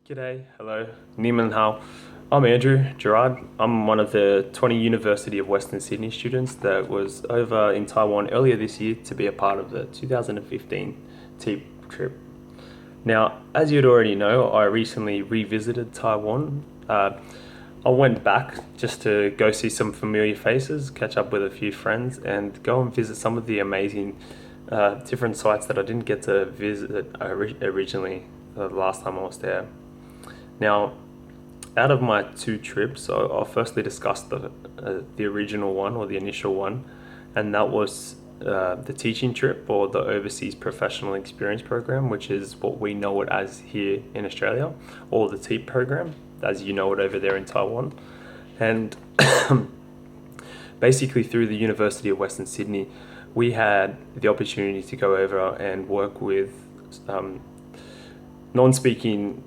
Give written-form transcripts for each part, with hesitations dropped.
G'day, hello, Neiman Hao. I'm Andrew Gerard. I'm one of the 20 University of Western Sydney students that was over in Taiwan earlier this year to be a part of the 2015 TEEP trip. Now, as you'd already know, I recently revisited Taiwan. I went back just to go see some familiar faces, catch up with a few friends, and go and visit some of the amazing different sites that I didn't get to visit originally the last time I was there. Now, out of my two trips, I'll firstly discuss the original one or the initial one, and that was the teaching trip or the Overseas Professional Experience Program, which is what we know it as here in Australia, or the TEEP program, as you know it over there in Taiwan. And basically, through the University of Western Sydney, we had the opportunity to go over and work with non-speaking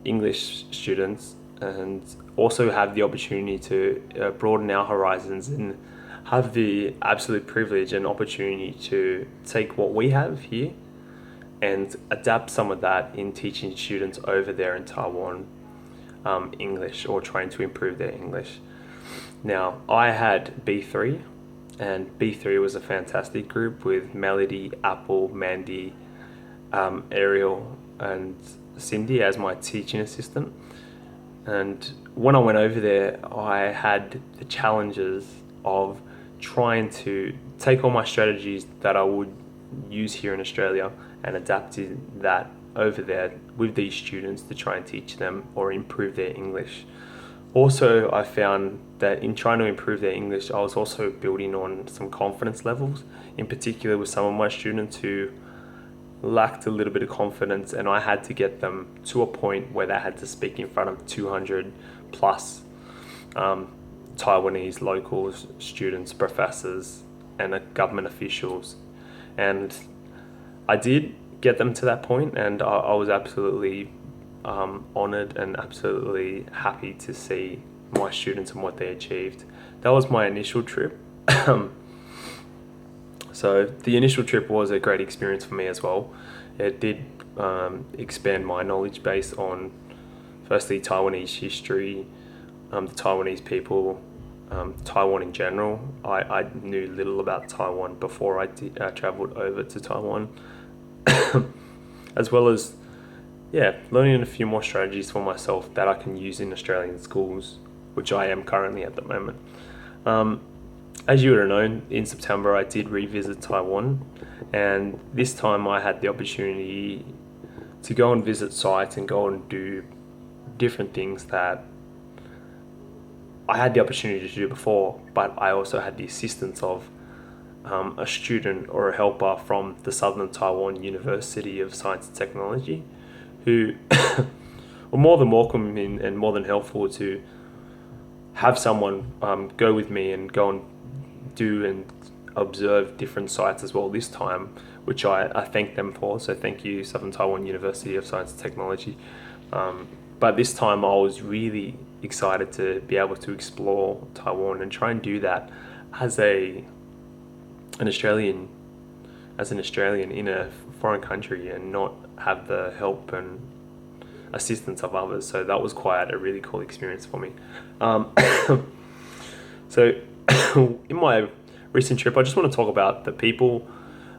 English students and also have the opportunity to broaden our horizons and have the absolute privilege and opportunity to take what we have here and adapt some of that in teaching students over there in Taiwan English or trying to improve their English. Now, I had B3, and B3 was a fantastic group with Melody, Apple, Mandy, Ariel, and Cindy as my teaching assistant. And when I went over there, I had the challenges of trying to take all my strategies that I would use here in Australia and adapting that over there with these students to try and teach them or improve their English. Also, I found that in trying to improve their English, I was also building on some confidence levels, in particular with some of my students who lacked a little bit of confidence, and I had to get them to a point where they had to speak in front of 200 plus Taiwanese locals, students, professors, and government officials. And I did get them to that point, and I was absolutely honored and absolutely happy to see my students and what they achieved. That was my initial trip. So the initial trip was a great experience for me as well. It did expand my knowledge base on firstly Taiwanese history, the Taiwanese people, Taiwan in general. I knew little about Taiwan before I traveled over to Taiwan, as well as learning a few more strategies for myself that I can use in Australian schools, which I am currently at the moment. As you would have known, in September I did revisit Taiwan, and this time I had the opportunity to go and visit sites and go and do different things that I had the opportunity to do before, but I also had the assistance of a student or a helper from the Southern Taiwan University of Science and Technology, who were more than welcoming and more than helpful to have someone go with me and go and do and observe different sites as well this time, which I thank them for. So thank you, Southern Taiwan University of Science and Technology. But this time I was really excited to be able to explore Taiwan and try and do that as an Australian in a foreign country and not have the help and assistance of others. So that was quite a really cool experience for me. So in my recent trip, I just want to talk about the people,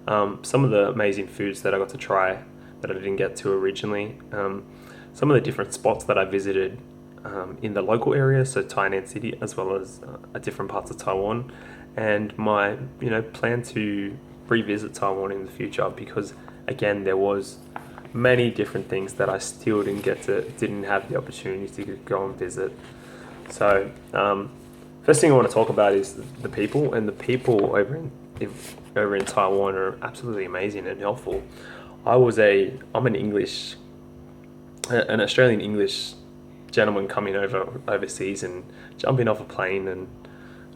some of the amazing foods that I got to try that I didn't get to originally, some of the different spots that I visited in the local area, so Tainan City, as well as different parts of Taiwan, and my plan to revisit Taiwan in the future, because again there was many different things that I still didn't have the opportunity to go and visit. So first thing I want to talk about is the people, and the people over in Taiwan are absolutely amazing and helpful. I'm an Australian English gentleman coming overseas and jumping off a plane and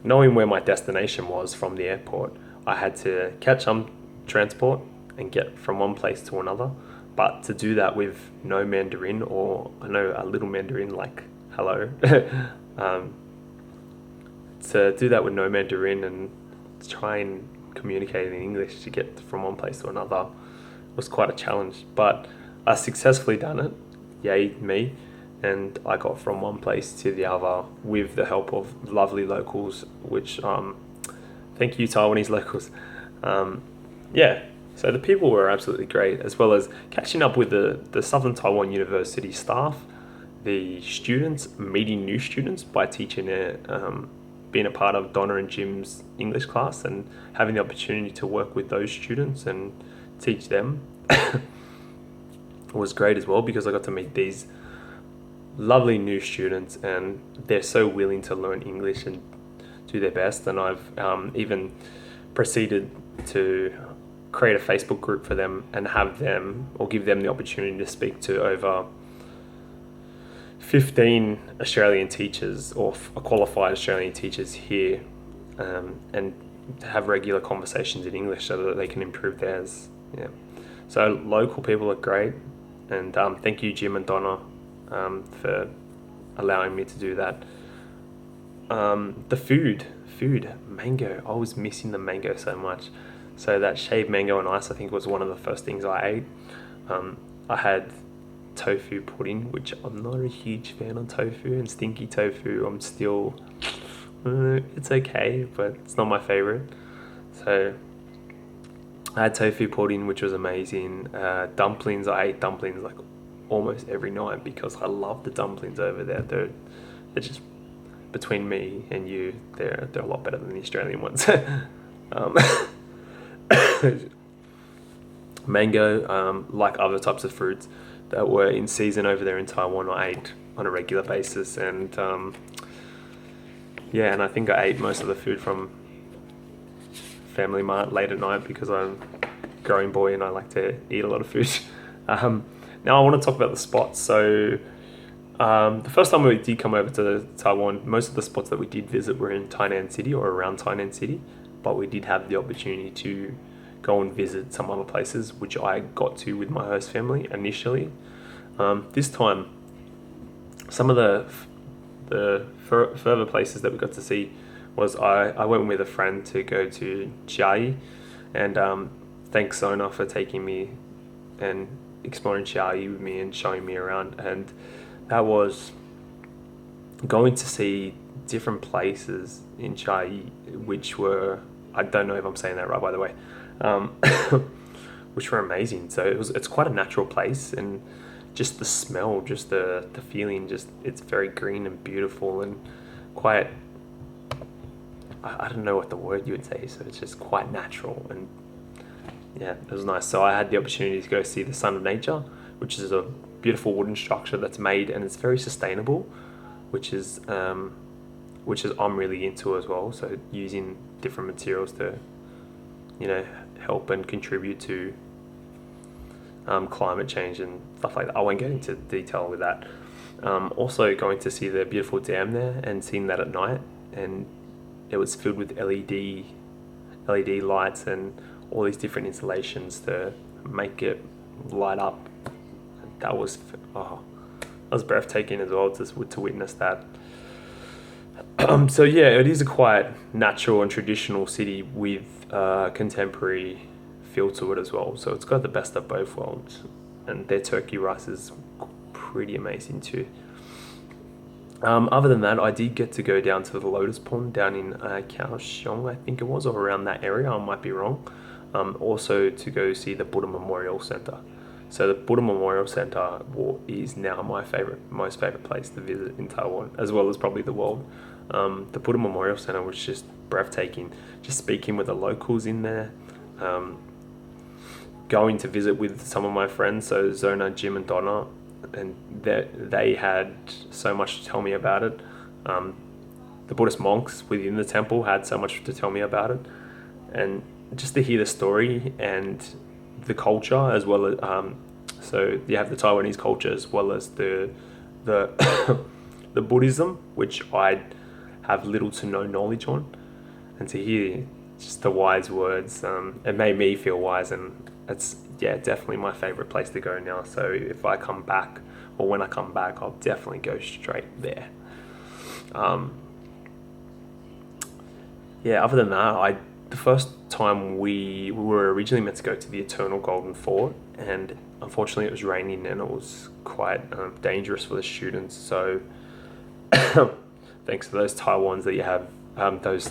knowing where my destination was from the airport. I had to catch some transport and get from one place to another, but to do that with no Mandarin, or I know a little Mandarin like hello. To do that with no Mandarin and try and communicate in English to get from one place to another was quite a challenge, but I successfully done it. yayed me, and I got from one place to the other with the help of lovely locals, which thank you, Taiwanese locals. Um, yeah, so the people were absolutely great, as well as catching up with the Southern Taiwan University staff, the students, meeting new students by teaching being a part of Donna and Jim's English class and having the opportunity to work with those students and teach them was great as well, because I got to meet these lovely new students, and they're so willing to learn English and do their best. And I've even proceeded to create a Facebook group for them and have them, or give them, the opportunity to speak to over 15 Australian teachers, or qualified Australian teachers here, and have regular conversations in English so that they can improve theirs. Yeah. So local people are great, and thank you, Jim and Donna, for allowing me to do that. The food, mango. I was missing the mango so much. So that shaved mango and ice, I think, was one of the first things I ate. I had tofu pudding, which I'm not a huge fan of tofu, and stinky tofu, I'm still, it's okay, but it's not my favorite. So I had tofu pudding, which was amazing. Dumplings, I ate dumplings like almost every night because I love the dumplings over there. They're just, between me and you, they're a lot better than the Australian ones. Mango, like other types of fruits that were in season over there in Taiwan, I ate on a regular basis, and and I think I ate most of the food from Family Mart late at night because I'm a growing boy and I like to eat a lot of food. Now I want to talk about the spots. So the first time we did come over to Taiwan, most of the spots that we did visit were in Tainan City or around Tainan City, but we did have the opportunity to go and visit some other places, which I got to with my host family initially. This time, some of the further places that we got to see was I went with a friend to go to Chiayi, and thanks Sona for taking me and exploring Chiayi with me and showing me around. And that was going to see different places in Chiayi, which were, I don't know if I'm saying that right, by the way, which were amazing. So it's quite a natural place, and just the smell, just the feeling, just it's very green and beautiful and quite, I don't know what the word you would say, so it's just quite natural, and yeah, it was nice. So I had the opportunity to go see the Sun of Nature, which is a beautiful wooden structure that's made, and it's very sustainable, which is I'm really into as well. So using different materials to, help and contribute to climate change and stuff like that. I won't get into detail with that. Also going to see the beautiful dam there and seeing that at night, and it was filled with LED lights and all these different installations to make it light up. That was breathtaking as well to witness that. So yeah, it is a quite natural and traditional city with contemporary feel to it as well. So it's got the best of both worlds, and their turkey rice is pretty amazing too. Other than that, I did get to go down to the Lotus Pond down in Kaohsiung, I think it was, or around that area. I might be wrong. Also to go see the Buddha Memorial Center. So the Buddha Memorial Center is now my most favorite place to visit in Taiwan, as well as probably the world. The Buddha Memorial Center was just breathtaking. Just speaking with the locals in there, going to visit with some of my friends, so Zona, Jim, and Donna, and they had so much to tell me about it. The Buddhist monks within the temple had so much to tell me about it, and just to hear the story and the culture, as well as so you have the Taiwanese culture as well as the the Buddhism, which I have little to no knowledge on, and to hear just the wise words, it made me feel wise, and it's definitely my favorite place to go now. So if I come back, or when I come back, I'll definitely go straight there. Other than that, the first time we were originally meant to go to the Eternal Golden Fort, and unfortunately it was raining and it was quite dangerous for the students. So thanks to those Taiwans that you have, those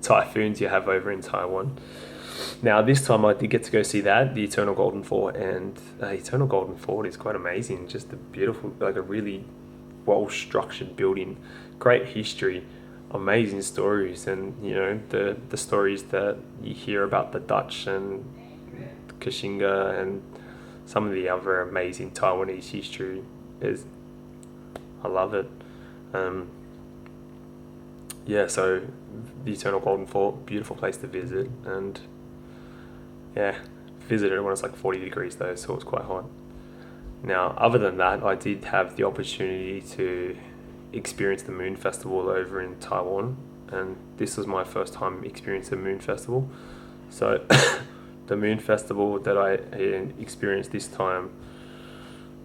typhoons you have over in Taiwan. Now this time I did get to go see that, the Eternal Golden Fort, and Eternal Golden Fort is quite amazing. Just a beautiful, like a really well structured building, great history, amazing stories, and you know the stories that you hear about the Dutch and Kashinga and some of the other amazing Taiwanese history is, I love it. Yeah, so the Eternal Golden Fort, beautiful place to visit, and yeah, visited it when it's like 40 degrees though, so it was quite hot. Now, other than that, I did have the opportunity to experience the Moon Festival over in Taiwan, and this was my first time experiencing the Moon Festival. So, the Moon Festival that I experienced this time,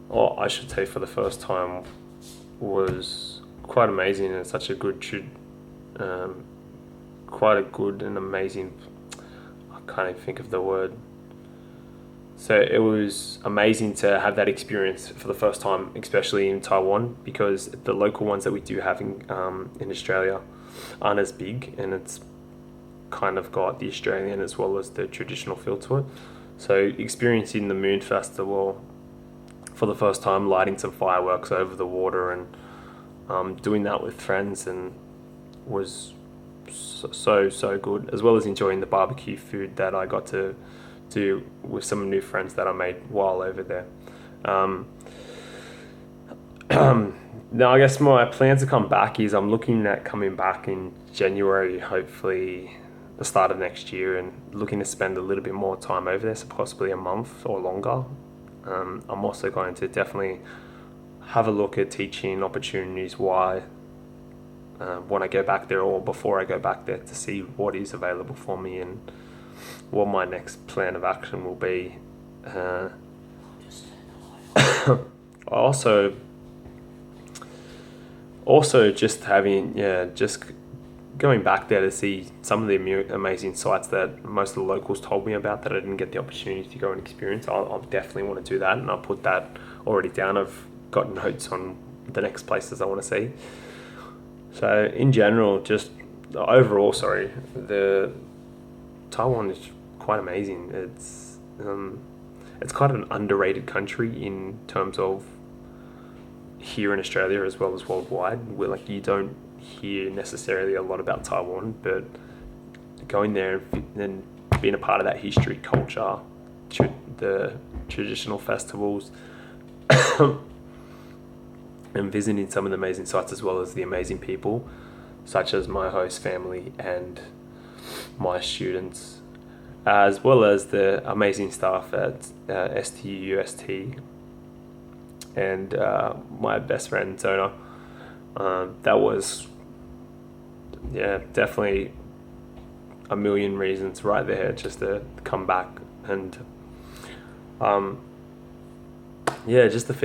or I should say for the first time, was quite amazing and such a good, quite a good and amazing. I can't even think of the word. So it was amazing to have that experience for the first time, especially in Taiwan, because the local ones that we do have in Australia aren't as big, and it's kind of got the Australian as well as the traditional feel to it. So experiencing the Moon Festival for the first time, lighting some fireworks over the water, and doing that with friends, and was so good, as well as enjoying the barbecue food that I got to do with some new friends that I made while over there. Now I guess my plans to come back is I'm looking at coming back in January, hopefully the start of next year, and looking to spend a little bit more time over there, so possibly a month or longer. I'm also going to definitely have a look at teaching opportunities when I go back there, or before I go back there, to see what is available for me and what my next plan of action will be. also just going back there to see some of the amazing sites that most of the locals told me about that I didn't get the opportunity to go and experience. I'll definitely want to do that, and I'll put that already down. I've got notes on the next places I want to see. So in general, just overall, the Taiwan is quite amazing. It's quite an underrated country in terms of here in Australia as well as worldwide. Where like you don't hear necessarily a lot about Taiwan, but going there and being a part of that history, culture, the traditional festivals, and visiting some of the amazing sites, as well as the amazing people, such as my host family and my students, as well as the amazing staff at STUST and my best friend Zona. That was, definitely a million reasons right there just to come back, and just to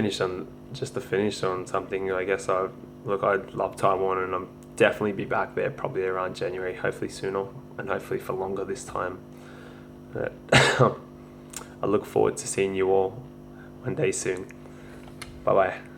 finish on something. I guess I love Taiwan, and I'm definitely be back there probably around January, hopefully sooner, and hopefully for longer this time. But I look forward to seeing you all one day soon. Bye bye.